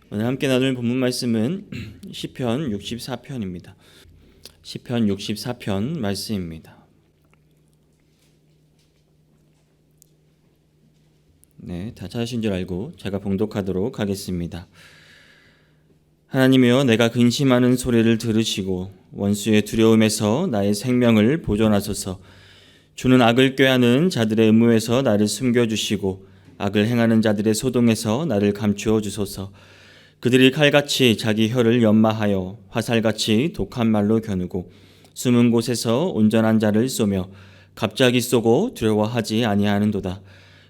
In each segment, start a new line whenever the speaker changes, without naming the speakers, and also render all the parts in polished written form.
오늘 함께 나눌 본문 말씀은 시편 64편입니다. 시편 64편 말씀입니다. 네, 다 찾으신 줄 알고 제가 봉독하도록 하겠습니다. 하나님이여, 내가 근심하는 소리를 들으시고 원수의 두려움에서 나의 생명을 보존하소서. 주는 악을 꾀하는 자들의 음모에서 나를 숨겨주시고 악을 행하는 자들의 소동에서 나를 감추어 주소서. 그들이 칼같이 자기 혀를 연마하여 화살같이 독한 말로 겨누고 숨은 곳에서 온전한 자를 쏘며 갑자기 쏘고 두려워하지 아니하는도다.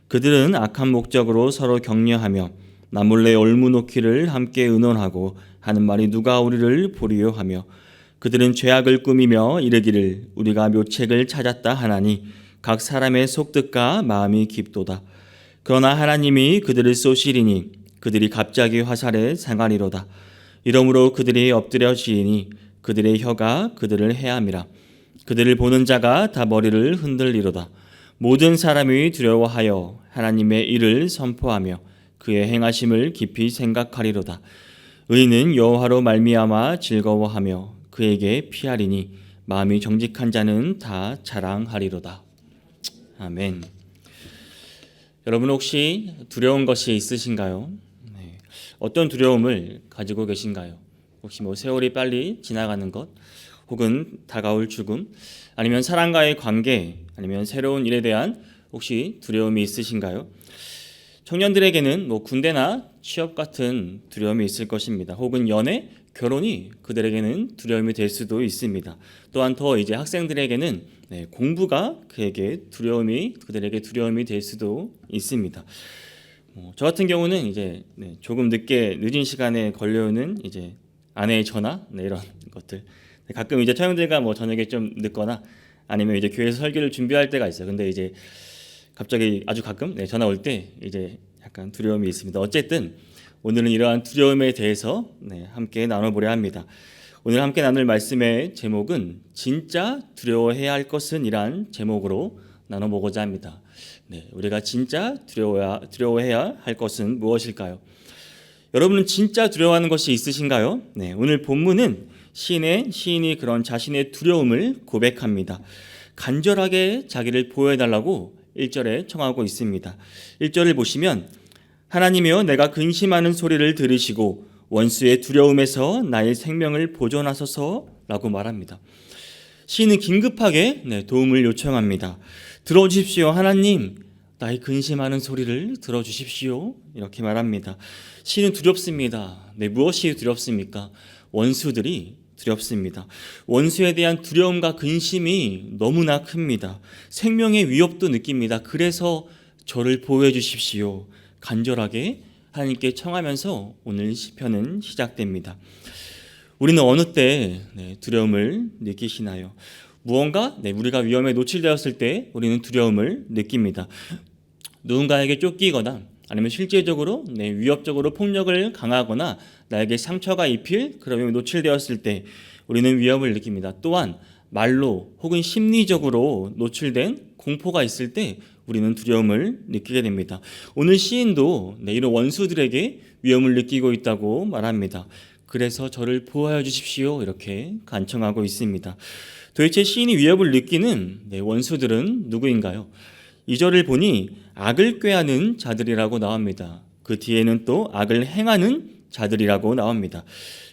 그들은 악한 목적으로 서로 격려하며 나 몰래 올무놓기를 함께 의논하고 하는 말이 누가 우리를 보리요 하며 그들은 죄악을 꾸미며 이르기를 우리가 묘책을 찾았다 하나니 각 사람의 속뜻과 마음이 깊도다. 그러나 하나님이 그들을 쏘시리니 그들이 갑자기 화살에 상하리로다. 이러므로 그들이 엎드려지니 그들의 혀가 그들을 해함이라. 그들을 보는 자가 다 머리를 흔들리로다. 모든 사람이 두려워하여 하나님의 일을 선포하며 그의 행하심을 깊이 생각하리로다. 의인은 여호와로 말미암아 즐거워하며 그에게 피하리니 마음이 정직한 자는 다 자랑하리로다. 아멘. 여러분 혹시 두려운 것이 있으신가요? 어떤 두려움을 가지고 계신가요? 혹시 세월이 빨리 지나가는 것, 혹은 다가올 죽음, 아니면 사람과의 관계, 아니면 새로운 일에 대한 혹시 두려움이 있으신가요? 청년들에게는 군대나 취업 같은 두려움이 있을 것입니다. 혹은 연애, 결혼이 그들에게는 두려움이 될 수도 있습니다. 또한 더 학생들에게는 공부가 그들에게 두려움이 될 수도 있습니다. 저 같은 경우는 조금 늦은 시간에 걸려오는 아내의 전화 이런 것들, 가끔 청년들과 저녁에 좀 늦거나 아니면 교회에서 설교를 준비할 때가 있어요. 근데 갑자기 아주 가끔 전화 올 때 약간 두려움이 있습니다. 어쨌든 오늘은 이러한 두려움에 대해서 함께 나눠보려 합니다. 오늘 함께 나눌 말씀의 제목은 진짜 두려워해야 할 것은 이란 제목으로 나눠보고자 합니다. 우리가 진짜 두려워해야 할 것은 무엇일까요? 여러분은 진짜 두려워하는 것이 있으신가요? 오늘 본문은 시인이 그런 자신의 두려움을 고백합니다. 간절하게 자기를 보호해달라고 1절에 청하고 있습니다. 1절을 보시면 하나님이여, 내가 근심하는 소리를 들으시고 원수의 두려움에서 나의 생명을 보존하소서라고 말합니다. 시인은 긴급하게 도움을 요청합니다. 들어주십시오. 하나님, 나의 근심하는 소리를 들어주십시오. 이렇게 말합니다. 시인은 두렵습니다. 무엇이 두렵습니까? 원수들이 두렵습니다. 원수에 대한 두려움과 근심이 너무나 큽니다. 생명의 위협도 느낍니다. 그래서 저를 보호해 주십시오. 간절하게 하나님께 청하면서 오늘 시편은 시작됩니다. 우리는 어느 때 두려움을 느끼시나요? 무언가 우리가 위험에 노출되었을 때 우리는 두려움을 느낍니다. 누군가에게 쫓기거나 아니면 실제적으로 위협적으로 폭력을 강하거나 나에게 상처가 입힐 그런 위험에 노출되었을 때 우리는 위협을 느낍니다. 또한 말로 혹은 심리적으로 노출된 공포가 있을 때 우리는 두려움을 느끼게 됩니다. 오늘 시인도 이런 원수들에게 위험을 느끼고 있다고 말합니다. 그래서 저를 보호하여 주십시오. 이렇게 간청하고 있습니다. 도대체 시인이 위협을 느끼는 원수들은 누구인가요? 2절을 보니 악을 꾀하는 자들이라고 나옵니다. 그 뒤에는 또 악을 행하는 자들이라고 나옵니다.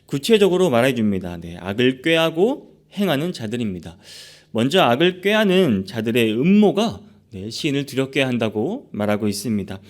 구체적으로 말해줍니다. 악을 꾀하고 행하는 자들입니다. 먼저 악을 꾀하는 자들의 음모가 시인을 두렵게 한다고 말하고 있습니다.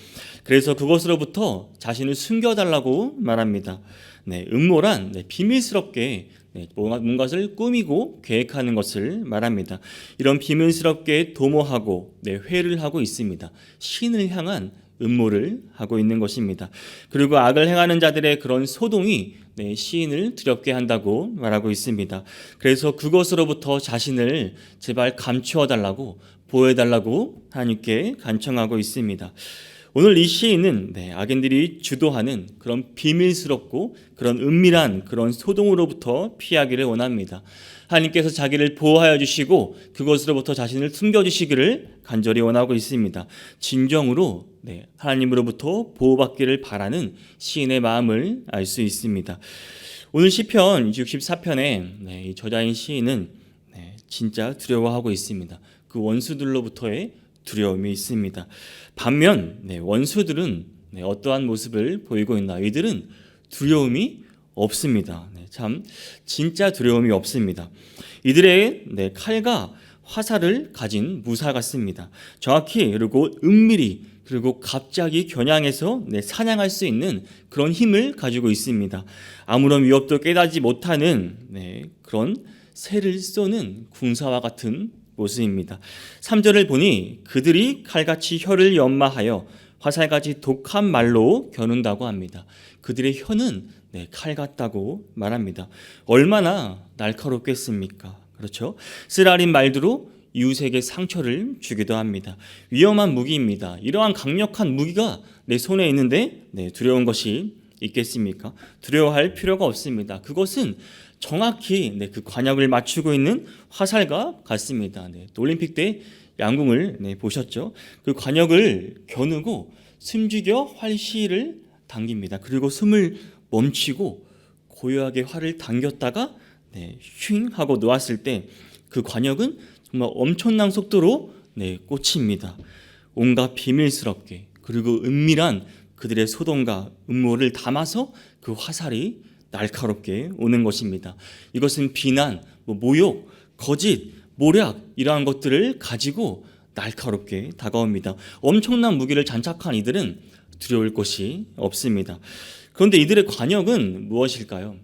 그래서 그것으로부터 자신을 숨겨달라고 말합니다. 음모란 비밀스럽게 뭔가를 꾸미고 계획하는 것을 말합니다. 이런 비밀스럽게 도모하고 회를 하고 있습니다. 신을 향한 음모를 하고 있는 것입니다. 그리고 악을 행하는 자들의 그런 소동이 시인을 두렵게 한다고 말하고 있습니다. 그래서 그것으로부터 자신을 제발 감추어 달라고, 보호해 달라고 하나님께 간청하고 있습니다. 오늘 이 시인은 악인들이 주도하는 그런 비밀스럽고 그런 은밀한 그런 소동으로부터 피하기를 원합니다. 하나님께서 자기를 보호하여 주시고 그것으로부터 자신을 숨겨주시기를 간절히 원하고 있습니다. 진정으로 하나님으로부터 보호받기를 바라는 시인의 마음을 알 수 있습니다. 오늘 시편 64편에 이 저자인 시인은 진짜 두려워하고 있습니다. 그 원수들로부터의 두려움이 있습니다. 반면 원수들은 어떠한 모습을 보이고 있나? 이들은 두려움이 없습니다. 참 진짜 두려움이 없습니다. 이들의 칼과 화살을 가진 무사 같습니다. 정확히 그리고 은밀히 그리고 갑자기 겨냥해서 사냥할 수 있는 그런 힘을 가지고 있습니다. 아무런 위협도 깨닫지 못하는 그런 새를 쏘는 궁사와 같은 모습입니다. 3절을 보니 그들이 칼같이 혀를 연마하여 화살같이 독한 말로 겨눈다고 합니다. 그들의 혀는 칼 같다고 말합니다. 얼마나 날카롭겠습니까? 그렇죠? 쓰라린 말들로 이웃에게 상처를 주기도 합니다. 위험한 무기입니다. 이러한 강력한 무기가 내 손에 있는데 두려운 것이 있겠습니까? 두려워할 필요가 없습니다. 그것은 정확히 그 관역을 맞추고 있는 화살과 같습니다. 또 올림픽 때 양궁을 보셨죠? 그 관역을 겨누고 숨죽여 활시를 당깁니다. 그리고 숨을 멈추고 고요하게 활을 당겼다가 휭 하고 놓았을 때 그 관역은 정말 엄청난 속도로 꽂힙니다. 온갖 비밀스럽게 그리고 은밀한 그들의 소동과 음모를 담아서 그 화살이 날카롭게 오는 것입니다. 이것은 비난, 모욕, 거짓, 모략 이러한 것들을 가지고 날카롭게 다가옵니다. 엄청난 무기를 장착한 이들은 두려울 것이 없습니다. 그런데 이들의 관역은 무엇일까요?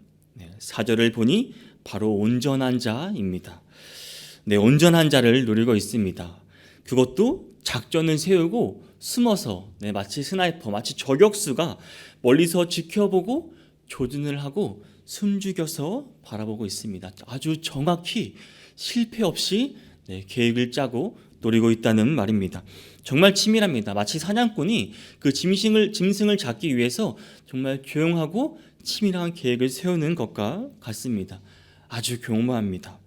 4절을 보니 바로 온전한 자입니다. 온전한 자를 노리고 있습니다. 그것도 작전을 세우고 숨어서 마치 스나이퍼, 마치 저격수가 멀리서 지켜보고 조준을 하고 숨죽여서 바라보고 있습니다. 아주 정확히 실패 없이 계획을 짜고 노리고 있다는 말입니다. 정말 치밀합니다. 마치 사냥꾼이 그 짐승을 잡기 위해서 정말 조용하고 치밀한 계획을 세우는 것과 같습니다. 아주 교묘합니다.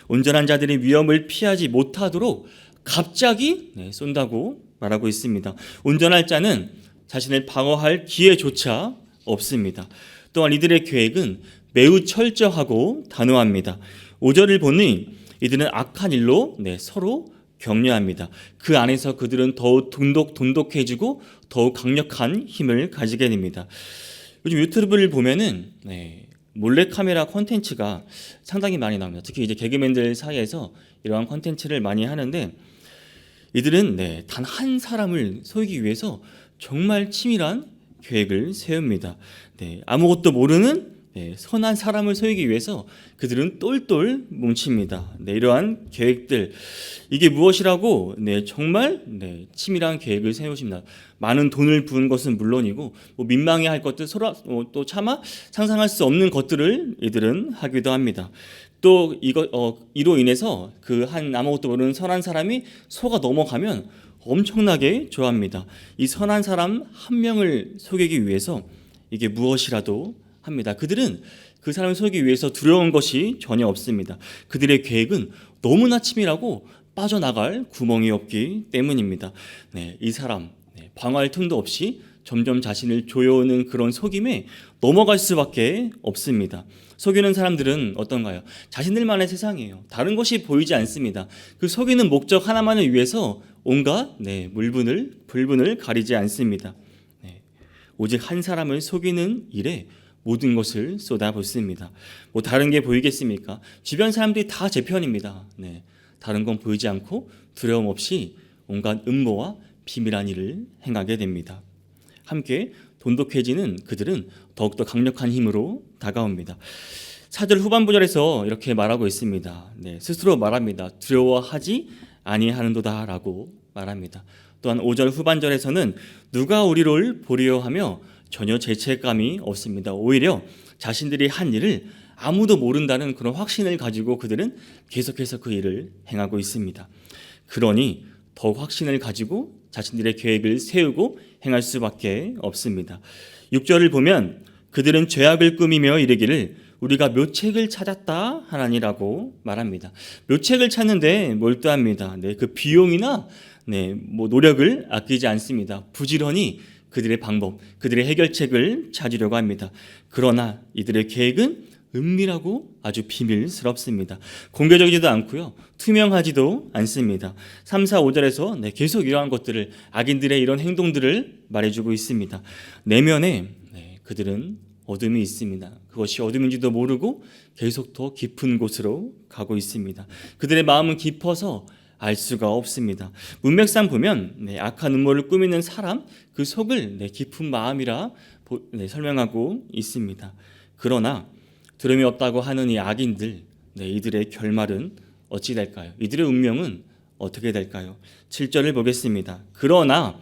온전한 자들이 위험을 피하지 못하도록 갑자기 쏜다고 말하고 있습니다. 온전할 자는 자신을 방어할 기회조차 없습니다. 또한 이들의 계획은 매우 철저하고 단호합니다. 5절을 보니 이들은 악한 일로 서로 격려합니다. 그 안에서 그들은 더욱 돈독해지고 더욱 강력한 힘을 가지게 됩니다. 요즘 유튜브를 보면은 몰래카메라 콘텐츠가 상당히 많이 나옵니다. 특히 이제 개그맨들 사이에서 이러한 콘텐츠를 많이 하는데 이들은 단 한 사람을 속이기 위해서 정말 치밀한 계획을 세웁니다. 아무것도 모르는 선한 사람을 속이기 위해서 그들은 똘똘 뭉칩니다. 이러한 계획들 이게 무엇이라고 정말 치밀한 계획을 세우십니다. 많은 돈을 부은 것은 물론이고 민망해할 것들 또 차마 상상할 수 없는 것들을 이들은 하기도 합니다. 또 이로 인해서 그 한 아무것도 모르는 선한 사람이 속아 넘어가면 엄청나게 좋아합니다. 이 선한 사람 한 명을 속이기 위해서 이게 무엇이라도 합니다. 그들은 그 사람을 속이기 위해서 두려운 것이 전혀 없습니다. 그들의 계획은 너무나 치밀하고 빠져나갈 구멍이 없기 때문입니다. 이 사람 방어할 틈도 없이 점점 자신을 조여오는 그런 속임에 넘어갈 수밖에 없습니다. 속이는 사람들은 어떤가요? 자신들만의 세상이에요. 다른 것이 보이지 않습니다. 그 속이는 목적 하나만을 위해서 온갖 불분을 가리지 않습니다. 오직 한 사람을 속이는 일에 모든 것을 쏟아붓습니다. 다른 게 보이겠습니까? 주변 사람들이 다 제 편입니다. 다른 건 보이지 않고 두려움 없이 온갖 음모와 비밀한 일을 행하게 됩니다. 함께 돈독해지는 그들은 더욱더 강력한 힘으로 다가옵니다. 4절 후반부절에서 이렇게 말하고 있습니다. 스스로 말합니다. 두려워하지 아니하는도다 라고 말합니다. 또한 5절 후반절에서는 누가 우리를 보리려 하며 전혀 죄책감이 없습니다. 오히려 자신들이 한 일을 아무도 모른다는 그런 확신을 가지고 그들은 계속해서 그 일을 행하고 있습니다. 그러니 더욱 확신을 가지고 자신들의 계획을 세우고 행할 수밖에 없습니다. 6절을 보면 그들은 죄악을 꾸미며 이르기를 우리가 묘책을 찾았다 하나니라고 말합니다. 묘책을 찾는데 몰두합니다. 그 비용이나 노력을 아끼지 않습니다. 부지런히 그들의 방법, 그들의 해결책을 찾으려고 합니다. 그러나 이들의 계획은 은밀하고 아주 비밀스럽습니다. 공개적이지도 않고요, 투명하지도 않습니다. 3, 4, 5절에서 계속 이러한 것들을, 악인들의 이런 행동들을 말해주고 있습니다. 내면에 그들은 어둠이 있습니다. 그것이 어둠인지도 모르고 계속 더 깊은 곳으로 가고 있습니다. 그들의 마음은 깊어서 알 수가 없습니다. 문맥상 보면 악한 음모를 꾸미는 사람, 그 속을 깊은 마음이라 설명하고 있습니다. 그러나 두려움이 없다고 하는 이 악인들, 이들의 결말은 어찌 될까요? 이들의 운명은 어떻게 될까요? 7절을 보겠습니다. 그러나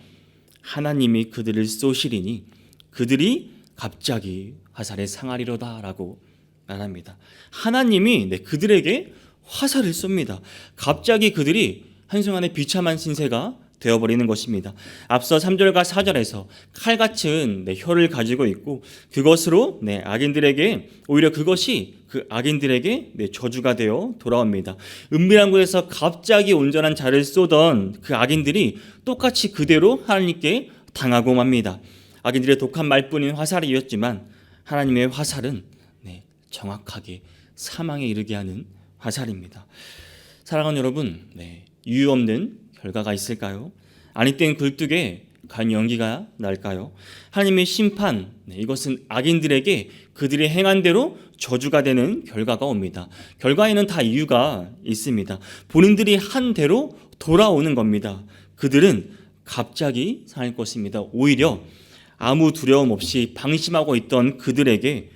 하나님이 그들을 쏘시리니 그들이 갑자기 화살에 상하리로다 라고 말합니다. 하나님이 그들에게 화살을 쏩니다. 갑자기 그들이 한순간에 비참한 신세가 되어버리는 것입니다. 앞서 3절과 4절에서 칼같은 혀를 가지고 있고 그것으로 악인들에게, 오히려 그것이 그 악인들에게 저주가 되어 돌아옵니다. 은밀한 곳에서 갑자기 온전한 자를 쏘던 그 악인들이 똑같이 그대로 하나님께 당하고 맙니다. 악인들의 독한 말뿐인 화살이었지만 하나님의 화살은 정확하게 사망에 이르게 하는 화살입니다. 사랑하는 여러분, 이유 없는 결과가 있을까요? 아니 땐 굴뚝에 과연 연기가 날까요? 하나님의 심판, 이것은 악인들에게 그들이 행한 대로 저주가 되는 결과가 옵니다. 결과에는 다 이유가 있습니다. 본인들이 한 대로 돌아오는 겁니다. 그들은 갑자기 상할 것입니다. 오히려 아무 두려움 없이 방심하고 있던 그들에게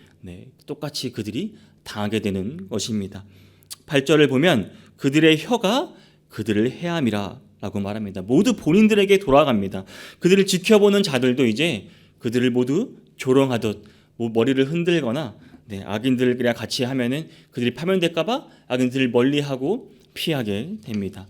똑같이 그들이 당하게 되는 것입니다. 8절을 보면 그들의 혀가 그들을 해함이라 라고 말합니다. 모두 본인들에게 돌아갑니다. 그들을 지켜보는 자들도 이제 그들을 모두 조롱하듯 머리를 흔들거나 악인들이랑 같이 하면은 그들이 파면될까 봐 악인들을 멀리하고 피하게 됩니다.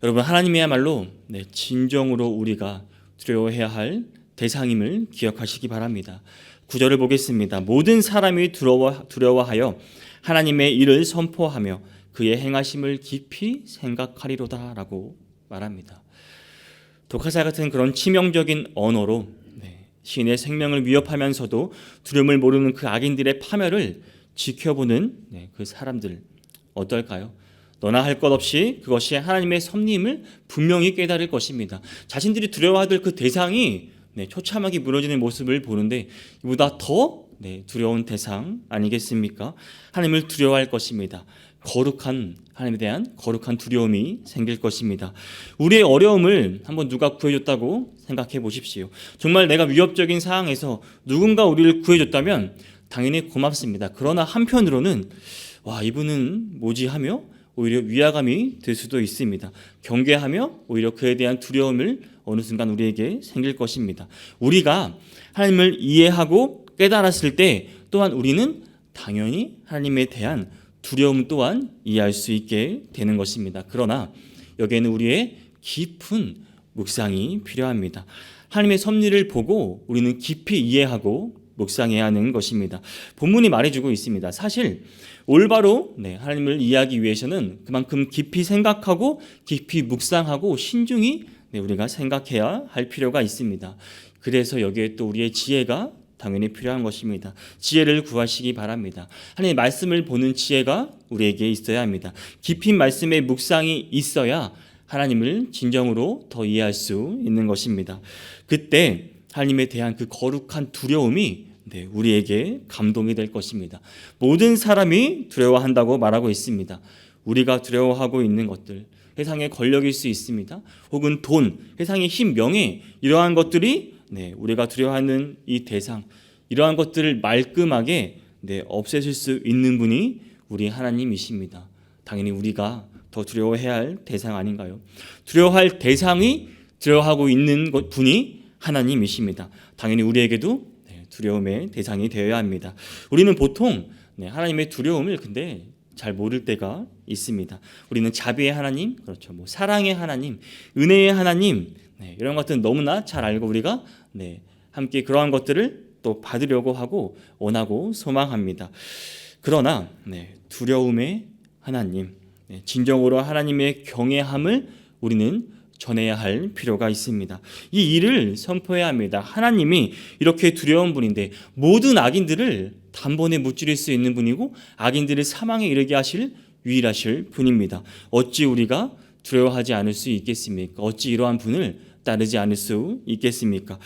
여러분, 하나님이야말로 진정으로 우리가 두려워해야 할 대상임을 기억하시기 바랍니다. 9절을 보겠습니다. 모든 사람이 두려워하여 하나님의 일을 선포하며 그의 행하심을 깊이 생각하리로다 라고 말합니다. 독화살 같은 그런 치명적인 언어로 시인의 생명을 위협하면서도 두려움을 모르는 그 악인들의 파멸을 지켜보는 그 사람들 어떨까요? 너나 할 것 없이 그것이 하나님의 섭리임을 분명히 깨달을 것입니다. 자신들이 두려워하던 그 대상이 처참하게 무너지는 모습을 보는데 이보다 더 두려운 대상 아니겠습니까? 하나님을 두려워할 것입니다. 거룩한 하나님에 대한 거룩한 두려움이 생길 것입니다. 우리의 어려움을 한번 누가 구해줬다고 생각해 보십시오. 정말 내가 위협적인 상황에서 누군가 우리를 구해줬다면 당연히 고맙습니다. 그러나 한편으로는 와, 이분은 뭐지 하며 오히려 위화감이 될 수도 있습니다. 경계하며 오히려 그에 대한 두려움을 어느 순간 우리에게 생길 것입니다. 우리가 하나님을 이해하고 깨달았을 때 또한 우리는 당연히 하나님에 대한 두려움 또한 이해할 수 있게 되는 것입니다. 그러나 여기에는 우리의 깊은 묵상이 필요합니다. 하나님의 섭리를 보고 우리는 깊이 이해하고 묵상해야 하는 것입니다. 본문이 말해주고 있습니다. 사실 올바로 하나님을 이해하기 위해서는 그만큼 깊이 생각하고 깊이 묵상하고 신중히 우리가 생각해야 할 필요가 있습니다. 그래서 여기에 또 우리의 지혜가 당연히 필요한 것입니다. 지혜를 구하시기 바랍니다. 하나님의 말씀을 보는 지혜가 우리에게 있어야 합니다. 깊은 말씀의 묵상이 있어야 하나님을 진정으로 더 이해할 수 있는 것입니다. 그때 하나님에 대한 그 거룩한 두려움이 우리에게 감동이 될 것입니다. 모든 사람이 두려워한다고 말하고 있습니다. 우리가 두려워하고 있는 것들, 세상의 권력일 수 있습니다. 혹은 돈, 세상의 힘, 명예, 이러한 것들이 우리가 두려워하는 이 대상, 이러한 것들을 말끔하게 없애실 수 있는 분이 우리 하나님이십니다. 당연히 우리가 더 두려워해야 할 대상 아닌가요? 두려워할 대상이 두려워하고 있는 분이 하나님이십니다. 당연히 우리에게도 두려움의 대상이 되어야 합니다. 우리는 보통 하나님의 두려움을 근데 잘 모를 때가 있습니다. 우리는 자비의 하나님, 그렇죠, 사랑의 하나님, 은혜의 하나님, 이런 것들은 너무나 잘 알고 우리가 함께 그러한 것들을 또 받으려고 하고 원하고 소망합니다. 그러나 두려움의 하나님, 진정으로 하나님의 경외함을 우리는 전해야 할 필요가 있습니다. 이 일을 선포해야 합니다. 하나님이 이렇게 두려운 분인데 모든 악인들을 단번에 무찌를 수 있는 분이고 악인들을 사망에 이르게 하실 유일하실 분입니다. 어찌 우리가 두려워하지 않을 수 있겠습니까? 어찌 이러한 분을 따르지 않을 수 있겠습니까?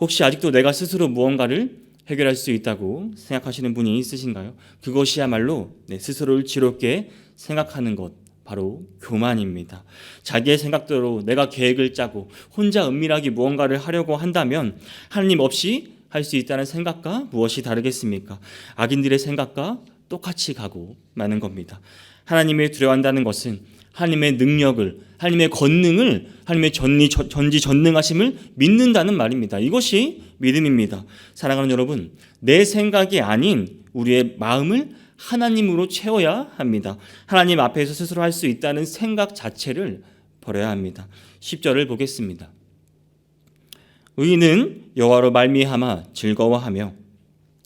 혹시 아직도 내가 스스로 무언가를 해결할 수 있다고 생각하시는 분이 있으신가요? 그것이야말로 스스로를 지롭게 생각하는 것, 바로 교만입니다. 자기의 생각대로 내가 계획을 짜고 혼자 은밀하게 무언가를 하려고 한다면 하나님 없이 할 수 있다는 생각과 무엇이 다르겠습니까? 악인들의 생각과 똑같이 가고 마는 겁니다. 하나님을 두려워한다는 것은 하나님의 능력을, 하나님의 권능을, 하나님의 전지전능하심을 믿는다는 말입니다. 이것이 믿음입니다. 사랑하는 여러분, 내 생각이 아닌 우리의 마음을 하나님으로 채워야 합니다. 하나님 앞에서 스스로 할 수 있다는 생각 자체를 버려야 합니다. 10절을 보겠습니다. 의인은 여호와로 말미암아 즐거워하며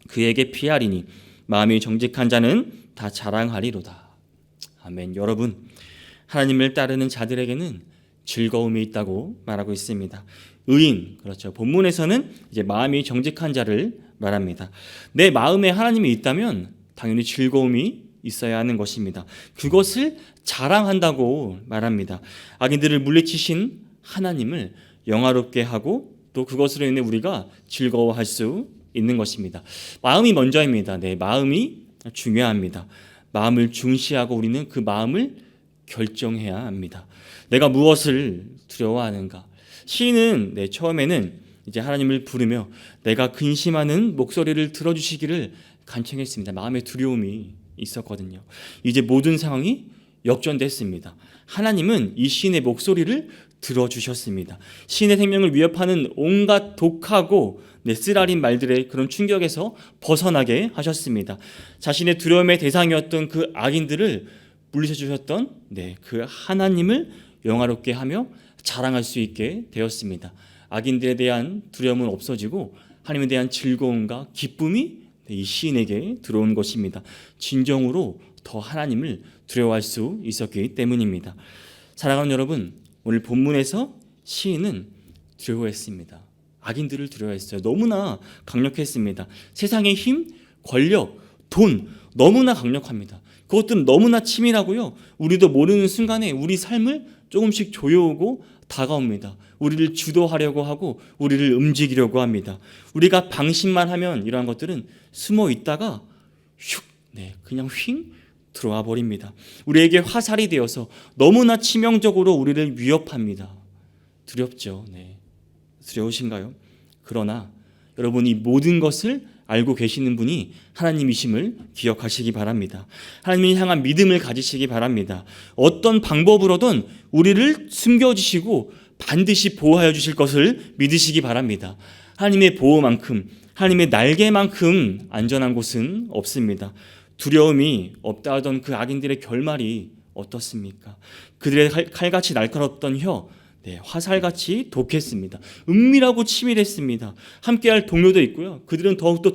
그에게 피하리니 마음이 정직한 자는 다 자랑하리로다. 아멘. 여러분, 하나님을 따르는 자들에게는 즐거움이 있다고 말하고 있습니다. 의인, 그렇죠. 본문에서는 이제 마음이 정직한 자를 말합니다. 내 마음에 하나님이 있다면 당연히 즐거움이 있어야 하는 것입니다. 그것을 자랑한다고 말합니다. 악인들을 물리치신 하나님을 영화롭게 하고 또 그것으로 인해 우리가 즐거워할 수 있는 것입니다. 마음이 먼저입니다. 마음이 중요합니다. 마음을 중시하고 우리는 그 마음을 결정해야 합니다. 내가 무엇을 두려워하는가? 시인은 처음에는 이제 하나님을 부르며 내가 근심하는 목소리를 들어주시기를 간청했습니다. 마음에 두려움이 있었거든요. 이제 모든 상황이 역전됐습니다. 하나님은 이 시인의 목소리를 들어주셨습니다. 시인의 생명을 위협하는 온갖 독하고 쓰라린 말들의 그런 충격에서 벗어나게 하셨습니다. 자신의 두려움의 대상이었던 그 악인들을 물리쳐 주셨던 그 하나님을 영화롭게 하며 자랑할 수 있게 되었습니다. 악인들에 대한 두려움은 없어지고 하나님에 대한 즐거움과 기쁨이 이 시인에게 들어온 것입니다. 진정으로 더 하나님을 두려워할 수 있었기 때문입니다. 사랑하는 여러분, 오늘 본문에서 시인은 두려워했습니다. 악인들을 두려워했어요. 너무나 강력했습니다. 세상의 힘, 권력, 돈 너무나 강력합니다. 그것들은 너무나 치밀하고요. 우리도 모르는 순간에 우리 삶을 조금씩 조여오고 다가옵니다. 우리를 주도하려고 하고 우리를 움직이려고 합니다. 우리가 방심만 하면 이러한 것들은 숨어 있다가 휙, 그냥 휙 들어와 버립니다. 우리에게 화살이 되어서 너무나 치명적으로 우리를 위협합니다. 두렵죠. 두려우신가요? 그러나 여러분, 이 모든 것을 알고 계시는 분이 하나님이심을 기억하시기 바랍니다. 하나님을 향한 믿음을 가지시기 바랍니다. 어떤 방법으로든 우리를 숨겨주시고 반드시 보호하여 주실 것을 믿으시기 바랍니다. 하나님의 보호만큼, 하나님의 날개만큼 안전한 곳은 없습니다. 두려움이 없다 하던 그 악인들의 결말이 어떻습니까? 그들의 칼같이 날카롭던 혀, 화살같이 독했습니다. 은밀하고 치밀했습니다. 함께할 동료도 있고요. 그들은 더욱더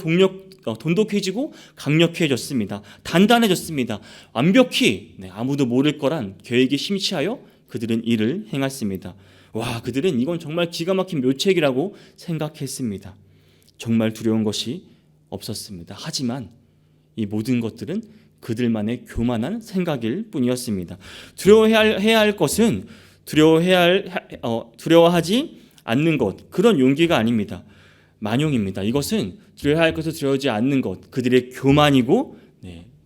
돈독해지고 강력해졌습니다. 단단해졌습니다. 완벽히 아무도 모를 거란 계획에 심취하여 그들은 일을 행했습니다. 와, 그들은 이건 정말 기가 막힌 묘책이라고 생각했습니다. 정말 두려운 것이 없었습니다. 하지만 이 모든 것들은 그들만의 교만한 생각일 뿐이었습니다. 두려워해야 할 것은 두려워하지 않는 것, 그런 용기가 아닙니다. 만용입니다. 이것은 두려워할 것을 두려워하지 않는 것, 그들의 교만이고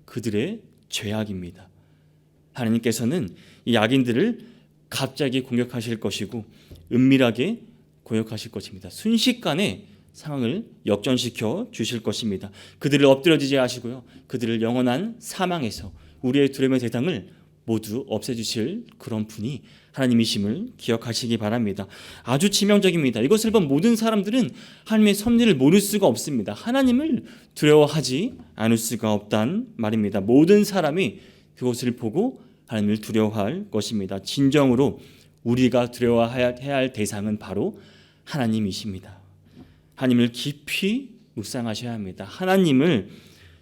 그들의 죄악입니다. 하나님께서는 이 악인들을 갑자기 공격하실 것이고 은밀하게 공격하실 것입니다. 순식간에 상황을 역전시켜 주실 것입니다. 그들을 엎드려지게 하시고요. 그들을 영원한 사망에서 우리의 두려움의 대상을 모두 없애주실 그런 분이 하나님이심을 기억하시기 바랍니다. 아주 치명적입니다. 이것을 본 모든 사람들은 하나님의 섭리를 모를 수가 없습니다. 하나님을 두려워하지 않을 수가 없단 말입니다. 모든 사람이 그것을 보고 하나님을 두려워할 것입니다. 진정으로 우리가 두려워해야 할 대상은 바로 하나님이십니다. 하나님을 깊이 묵상하셔야 합니다. 하나님을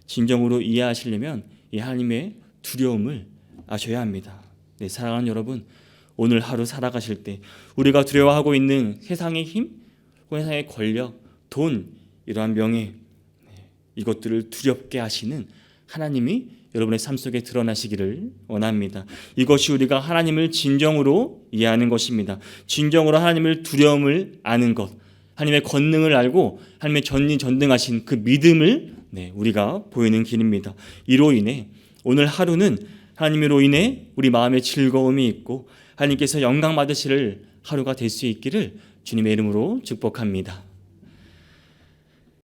진정으로 이해하시려면 이 하나님의 두려움을 아셔야 합니다. 사랑하는 여러분, 오늘 하루 살아가실 때 우리가 두려워하고 있는 세상의 힘, 세상의 권력, 돈, 이러한 명예, 이것들을 두렵게 하시는 하나님이 여러분의 삶 속에 드러나시기를 원합니다. 이것이 우리가 하나님을 진정으로 이해하는 것입니다. 진정으로 하나님을 두려움을 아는 것, 하나님의 권능을 알고 하나님의 전능하신 그 믿음을 우리가 보이는 길입니다. 이로 인해 오늘 하루는 하나님으로 인해 우리 마음에 즐거움이 있고 하나님께서 영광 받으실 하루가 될 수 있기를 주님의 이름으로 축복합니다.